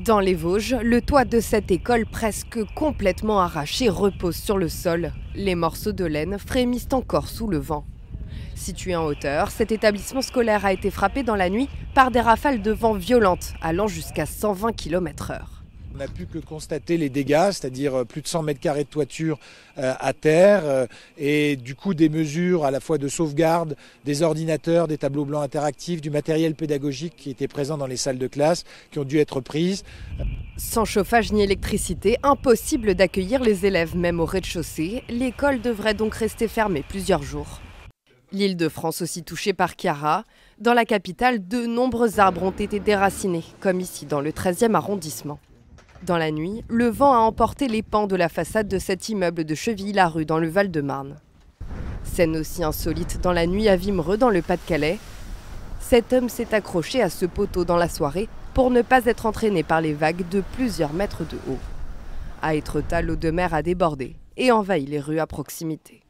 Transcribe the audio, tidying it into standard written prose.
Dans les Vosges, le toit de cette école presque complètement arraché repose sur le sol. Les morceaux de laine frémissent encore sous le vent. Situé en hauteur, cet établissement scolaire a été frappé dans la nuit par des rafales de vent violentes allant jusqu'à 120 km/h. On n'a pu que constater les dégâts, c'est-à-dire plus de 100 mètres carrés de toiture à terre et du coup des mesures à la fois de sauvegarde, des ordinateurs, des tableaux blancs interactifs, du matériel pédagogique qui était présent dans les salles de classe qui ont dû être prises. Sans chauffage ni électricité, impossible d'accueillir les élèves même au rez-de-chaussée. L'école devrait donc rester fermée plusieurs jours. L'Île-de-France aussi touchée par Ciara. Dans la capitale, de nombreux arbres ont été déracinés, comme ici dans le 13e arrondissement. Dans la nuit, le vent a emporté les pans de la façade de cet immeuble de Cheville-la-Rue dans le Val-de-Marne. Scène aussi insolite dans la nuit à Wimereux dans le Pas-de-Calais. Cet homme s'est accroché à ce poteau dans la soirée pour ne pas être entraîné par les vagues de plusieurs mètres de haut. À Étretat, l'eau de mer a débordé et envahi les rues à proximité.